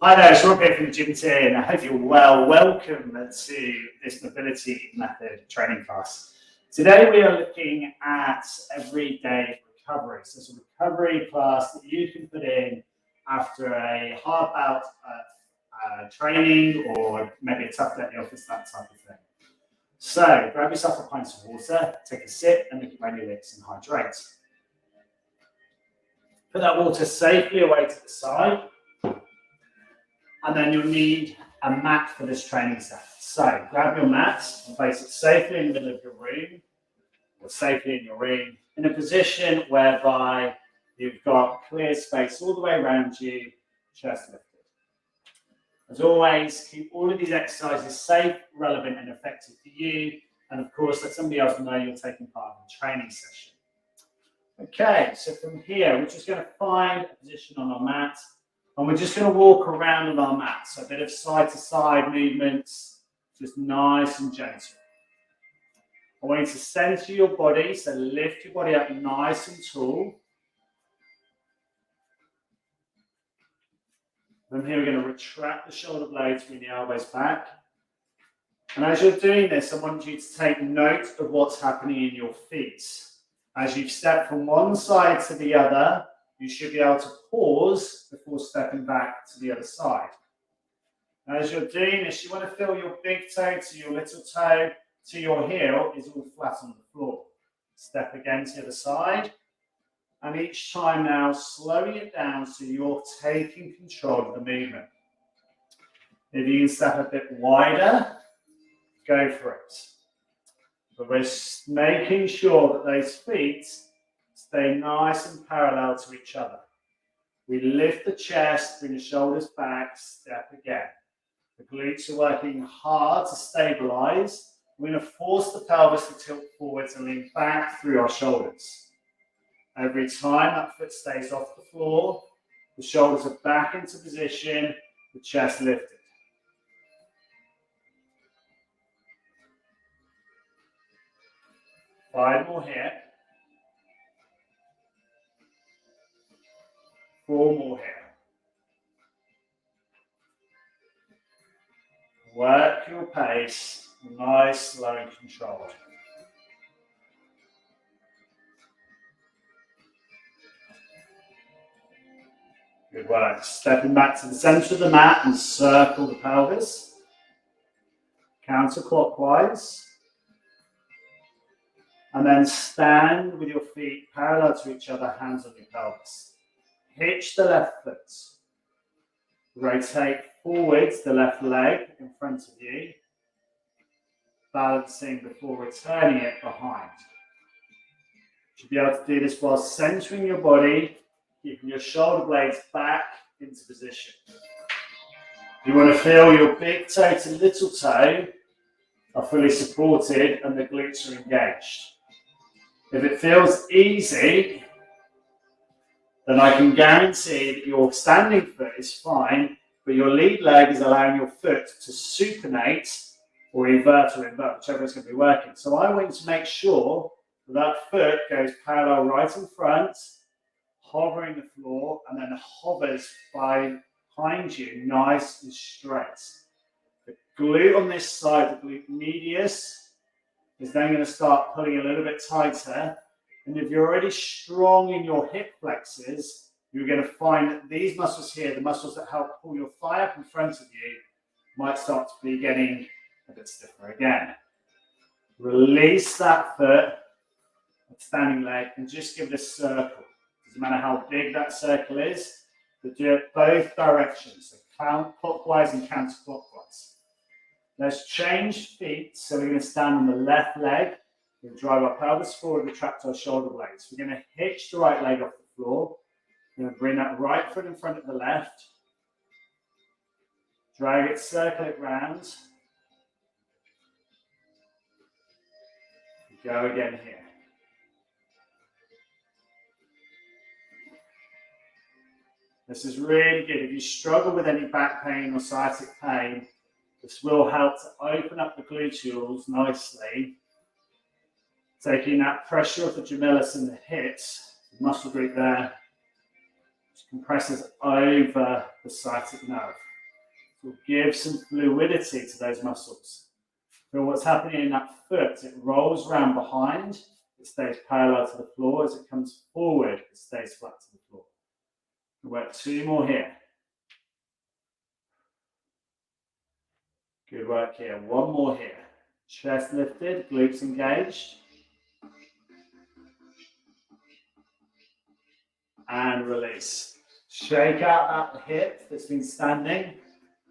Hi there, it's Rob here from the Gym Team. I hope you're well. Welcome to this mobility method training class. Today we are looking at everyday recovery. So it's a recovery class that you can put in after a hard bout of training or maybe a tough day in the office, that type of thing. So grab yourself a pint of water, take a sip and look at your lips and hydrate. Put that water safely away to the side. And then you'll need a mat for this training set. So grab your mat and place it safely in the middle of your room, or safely in your room, in a position whereby you've got clear space all the way around you, chest lifted. As always, keep all of these exercises safe, relevant, and effective for you. And of course, let somebody else know you're taking part in the training session. Okay, so from here, we're just going to find a position on our mat. And we're just going to walk around on our mat. So a bit of side-to-side movements, just nice and gentle. I want you to center your body, so lift your body up nice and tall. From here, we're going to retract the shoulder blades, bring the elbows back. And as you're doing this, I want you to take note of what's happening in your feet. As you've stepped from one side to the other, you should be able to pause before stepping back to the other side. As you're doing this, you want to feel your big toe to your little toe to your heel is all flat on the floor. Step again to the other side. And each time now, slowing it down so you're taking control of the movement. If you can step a bit wider, go for it. But we're making sure that those feet stay nice and parallel to each other. We lift the chest, bring the shoulders back, step again. The glutes are working hard to stabilize. We're going to force the pelvis to tilt forwards and lean back through our shoulders. Every time that foot stays off the floor, the shoulders are back into position, the chest lifted. Five more here. 4 more here. Work your pace, nice, slow and controlled. Good work. Stepping back to the center of the mat and circle the pelvis. Counterclockwise. And then stand with your feet parallel to each other, hands on your pelvis. Hitch the left foot. Rotate forwards the left leg in front of you, balancing before returning it behind. You should be able to do this while centering your body, keeping your shoulder blades back into position. You want to feel your big toe to little toe are fully supported and the glutes are engaged. If it feels easy, then I can guarantee that your standing foot is fine, but your lead leg is allowing your foot to supinate or invert, whichever is going to be working. So I want you to make sure that foot goes parallel right in front, hovering the floor, and then hovers behind you, nice and straight. The glute on this side, the glute medius, is then going to start pulling a little bit tighter. And if you're already strong in your hip flexors, you're going to find that these muscles here, the muscles that help pull your thigh up in front of you, might start to be getting a bit stiffer again. Release that foot, that standing leg, and just give it a circle. Doesn't matter how big that circle is, but do it both directions, so clockwise and counterclockwise. Let's change feet, so we're going to stand on the left leg. We'll drive our pelvis forward, retract our shoulder blades. We're going to hitch the right leg off the floor. We're going to bring that right foot in front of the left. Drag it, circle it round. Go again here. This is really good. If you struggle with any back pain or sciatic pain, this will help to open up the gluteals nicely, taking that pressure off the gemellus and the hips, the muscle group there, which compresses over the sciatic nerve. So give some fluidity to those muscles. Feel what's happening in that foot. It rolls around behind. It stays parallel to the floor. As it comes forward, it stays flat to the floor. We'll work 2 more here. Good work here. 1 more here. Chest lifted, glutes engaged. And release. Shake out that hip that's been standing.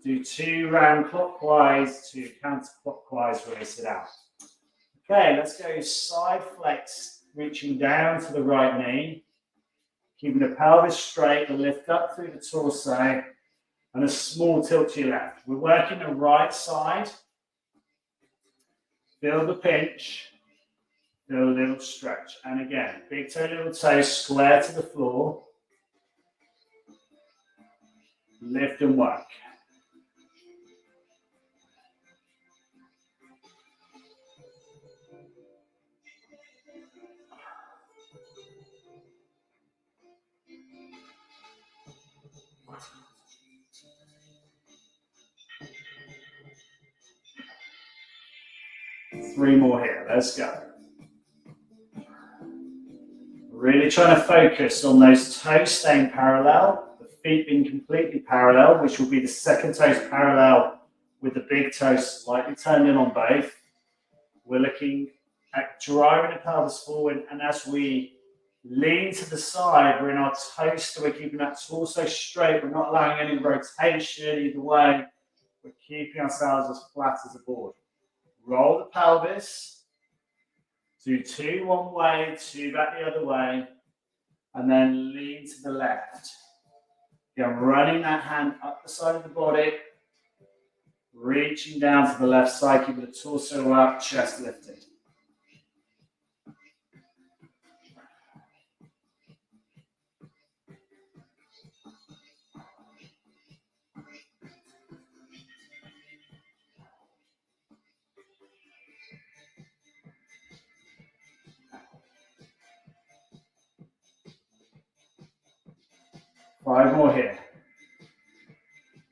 Do 2 round clockwise, 2 counterclockwise, release it out. Okay, let's go side flex, reaching down to the right knee. Keeping the pelvis straight, the lift up through the torso, and a small tilt to your left. We're working the right side. Feel the pinch. Feel a little stretch. And again, big toe, little toe, square to the floor. Lift and work. Three more here. Let's go. Really trying to focus on those toes staying parallel, the feet being completely parallel, which will be the second toes parallel with the big toes slightly turned in on both. We're looking at driving the pelvis forward, and as we lean to the side, we're in our toaster, we're keeping that torso straight, we're not allowing any rotation either way, we're keeping ourselves as flat as a board. Roll the pelvis. Do 2 one way, 2 back the other way, and then lean to the left. Again, running that hand up the side of the body, reaching down to the left side, keeping the torso up, chest lifted. Five more here.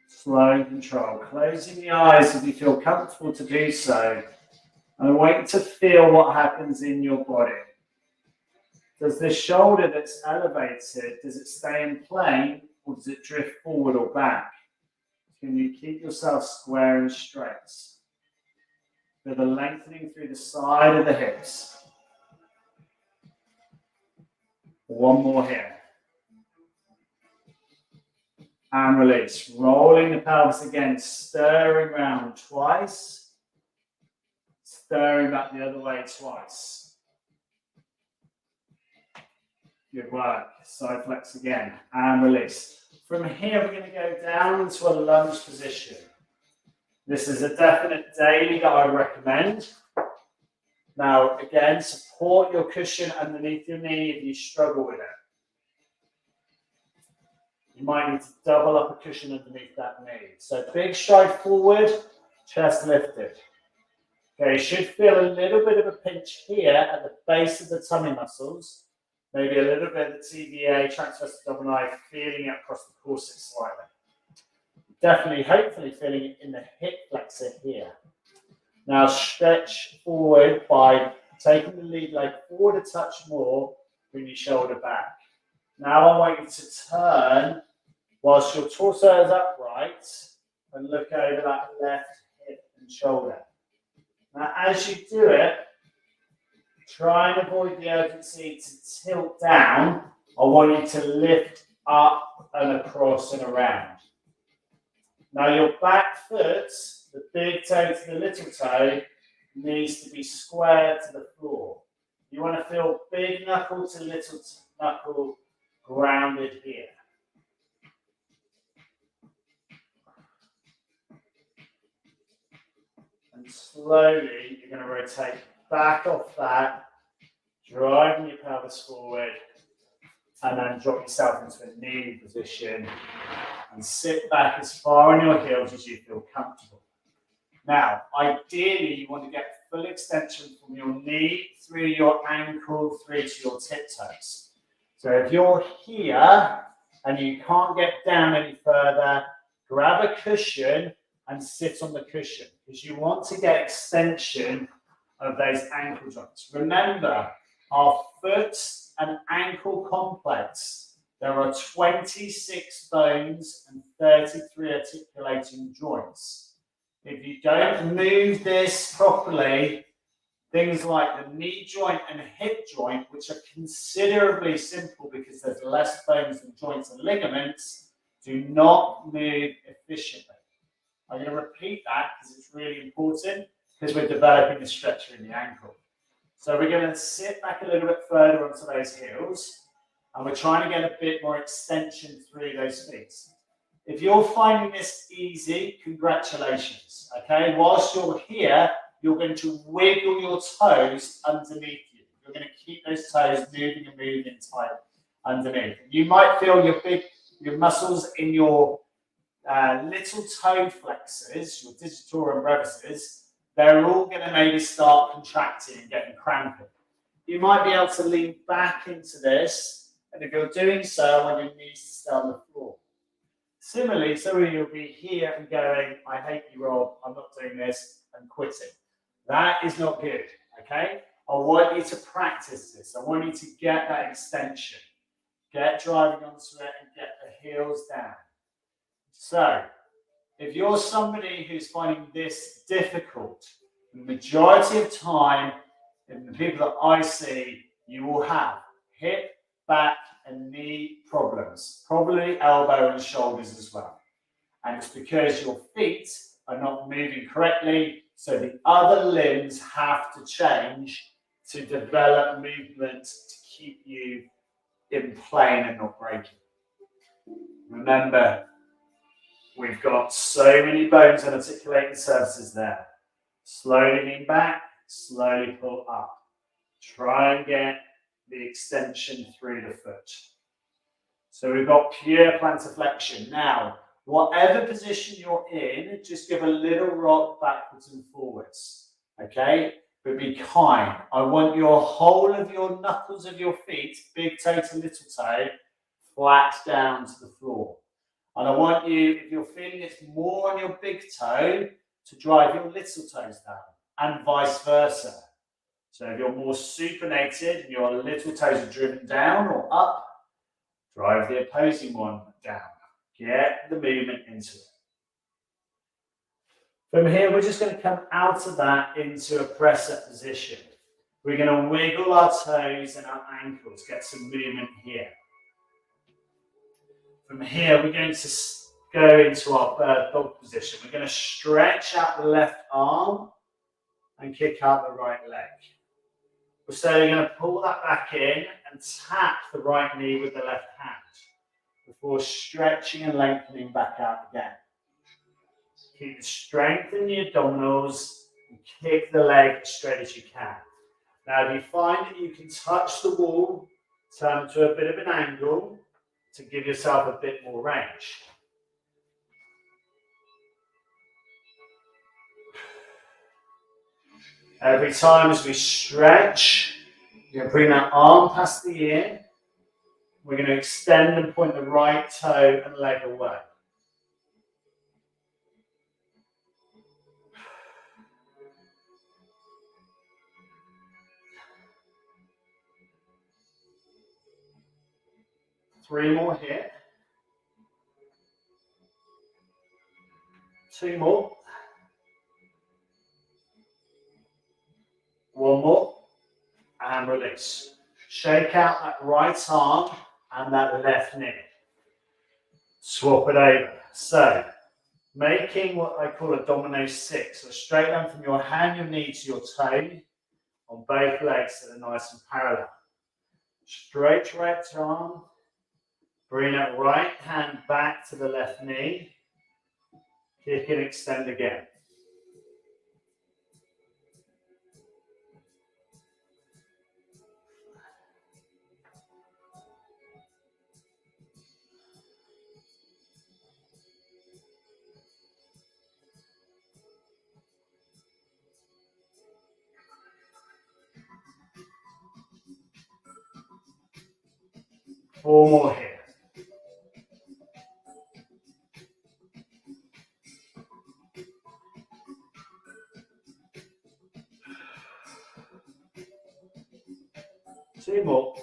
Slow and control. Closing the eyes if you feel comfortable to do so. And I want you to feel what happens in your body. Does the shoulder that's elevated, does it stay in plane or does it drift forward or back? Can you keep yourself square and straight? Feel the lengthening through the side of the hips. 1 more here. And release. Rolling the pelvis again, stirring round twice. Stirring back the other way twice. Good work. Side flex again. And release. From here, we're going to go down into a lunge position. This is a definite daily that I recommend. Now, again, support your cushion underneath your knee if you struggle with it. You might need to double up a cushion underneath that knee. So big stride forward, chest lifted. Okay, you should feel a little bit of a pinch here at the base of the tummy muscles. Maybe a little bit of the TVA, transverse abdominal, feeling it across the corset slightly. Definitely, hopefully feeling it in the hip flexor here. Now stretch forward by taking the lead leg forward a touch more, bring your shoulder back. Now I want you to turn whilst your torso is upright and look over that left hip and shoulder. Now as you do it, try and avoid the urgency to tilt down. I want you to lift up and across and around. Now your back foot, the big toe to the little toe, needs to be square to the floor. You want to feel big knuckle to little knuckle grounded here. And slowly, you're going to rotate back off that, driving your pelvis forward, and then drop yourself into a kneeling position and sit back as far on your heels as you feel comfortable. Now, ideally, you want to get full extension from your knee through your ankle through to your tiptoes. So if you're here and you can't get down any further, grab a a cushion and sit on the cushion because you want to get extension of those ankle joints. Remember, our foot and ankle complex, there are 26 bones and 33 articulating joints. If you don't move this properly, things like the knee joint and hip joint, which are considerably simple because there's less bones and joints and ligaments, do not move efficiently. I'm going to repeat that because it's really important because we're developing the stretcher in the ankle. So we're going to sit back a little bit further onto those heels and we're trying to get a bit more extension through those feet. If you're finding this easy, congratulations, okay? Whilst you're here, you're going to wiggle your toes underneath you. You're going to keep those toes moving and moving tight underneath. You might feel your muscles in your little toe flexors, your digitorum brevises, they're all going to maybe start contracting and getting cramping. You might be able to lean back into this, and if you're doing so, I want your knees to stay on the floor. Similarly, some of you will be here and going, I hate you, Rob, I'm not doing this, and quitting. That is not good, okay? I want you to practice this. I want you to get that extension. Get driving onto it and get the heels down. So, if you're somebody who's finding this difficult, the majority of time, in the people that I see, you will have hip, back, and knee problems, probably elbow and shoulders as well. And it's because your feet are not moving correctly, so the other limbs have to change to develop movement to keep you in plane and not breaking. Remember, we've got so many bones and articulating surfaces there. Slowly lean back, slowly pull up. Try and get the extension through the foot. So we've got pure plantar flexion. Now, whatever position you're in, just give a little rock backwards and forwards. Okay? But be kind. I want your whole of your knuckles of your feet, big toe to little toe, flat down to the floor. And I want you, if you're feeling it's more on your big toe, to drive your little toes down, and vice versa. So if you're more supinated and your little toes are driven down or up, drive the opposing one down. Get the movement into it. From here, we're just going to come out of that into a press-up position. We're going to wiggle our toes and our ankles, get some movement here. From here, we're going to go into our bird dog position. We're going to stretch out the left arm and kick out the right leg. We're slowly going to pull that back in and tap the right knee with the left hand before stretching and lengthening back out again. Keep the strength in the abdominals and kick the leg as straight as you can. Now, if you find that you can touch the wall, turn to a bit of an angle to give yourself a bit more range. Every time as we stretch, you're going to bring that arm past the ear. We're going to extend and point the right toe and leg away. Three more here. Two more. One more. And release. Shake out that right arm and that left knee. Swap it over. So, making what I call a domino 6. So straight down from your hand, your knee to your toe on both legs that are nice and parallel. Straight right arm. Bring that right hand back to the left knee. Kick and extend again. Four more here. 2 more.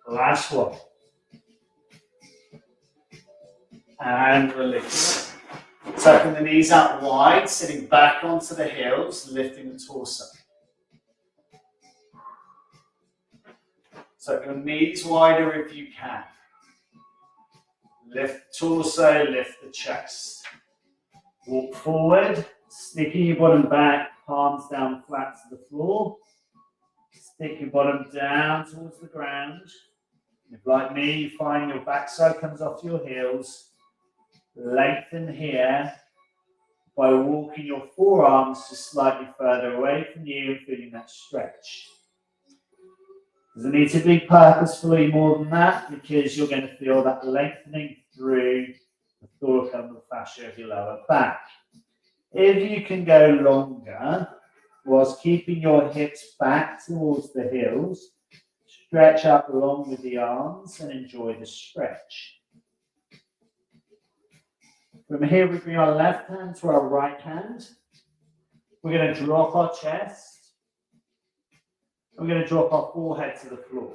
Last one. And release. Tucking the knees out wide, sitting back onto the heels, lifting the torso. Tuck your knees wider if you can. Lift the torso, lift the chest. Walk forward, sticking your bottom back, palms down flat to the floor. Stick your bottom down towards the ground. If, like me, you find your backside comes off your heels, lengthen here by walking your forearms just slightly further away from you and feeling that stretch. Doesn't need to be purposefully more than that because you're going to feel that lengthening through the thoracic fascia of your lower back. If you can go longer, whilst keeping your hips back towards the heels, stretch up along with the arms and enjoy the stretch. From here, we bring our left hand to our right hand. We're going to drop our chest. We're going to drop our forehead to the floor.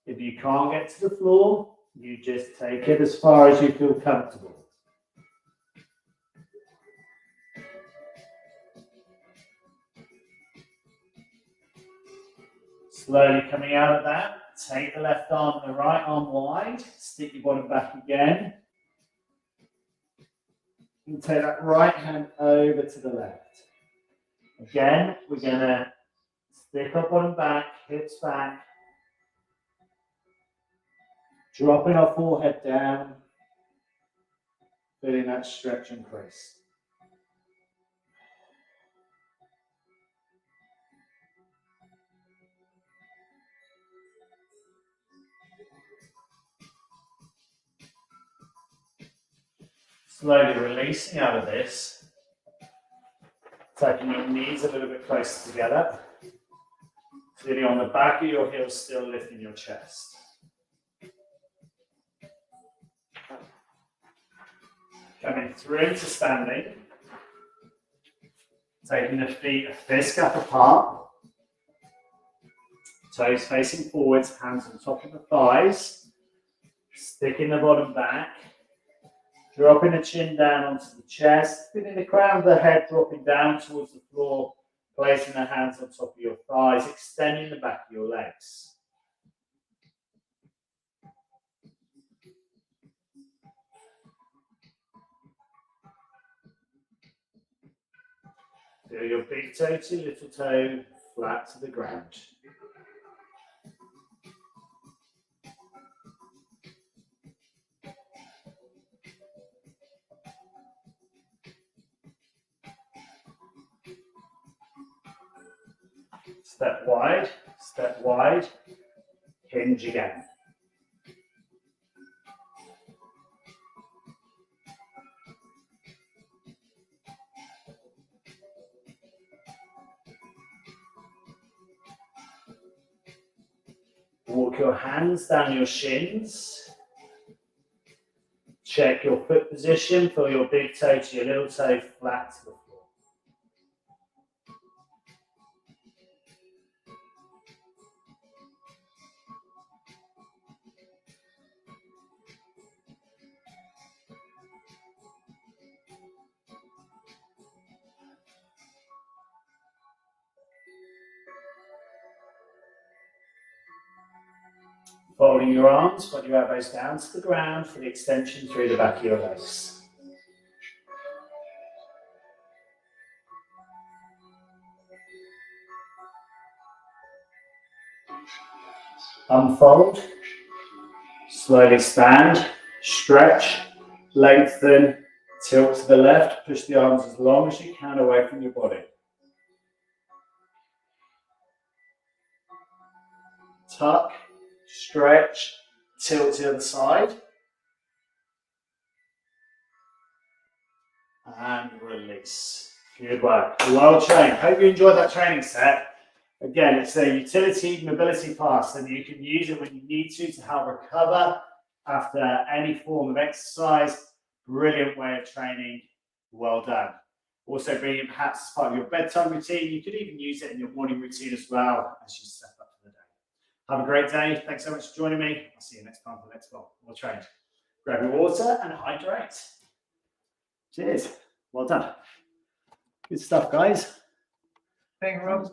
If you can't get to the floor, you just take it as far as you feel comfortable. Slowly coming out of that, take the left arm and the right arm wide, stick your bottom back again. And take that right hand over to the left. Again, we're going to stick our bottom back, hips back, dropping our forehead down, feeling that stretch and crease. Slowly releasing out of this, taking your knees a little bit closer together, feeling on the back of your heels, still lifting your chest. Coming through into standing, taking the feet a fist gap apart, toes facing forwards, hands on top of the thighs, sticking the bottom back, dropping the chin down onto the chest, feeling the crown of the head dropping down towards the floor, placing the hands on top of your thighs, extending the back of your legs. Feel your big toe to little toe flat to the ground. Step wide, hinge again. Walk your hands down your shins. Check your foot position, feel your big toe to your little toe flat to the floor. Folding your arms, put your elbows down to the ground for the extension through the back of your legs. Unfold, slowly stand, stretch, lengthen, tilt to the left, push the arms as long as you can away from your body. Tuck, stretch, tilt to the other side. And release. Good work. Well trained. Hope you enjoyed that training set. Again, it's a utility mobility pass, and you can use it when you need to help recover after any form of exercise. Brilliant way of training. Well done. Also bring it perhaps as part of your bedtime routine. You could even use it in your morning routine as well as you step up for the day. Have a great day. Thanks so much for joining me. I'll see you next time for the next one. More train. Grab your water and hydrate. Cheers. Well done. Good stuff, guys. Thank you, Rob.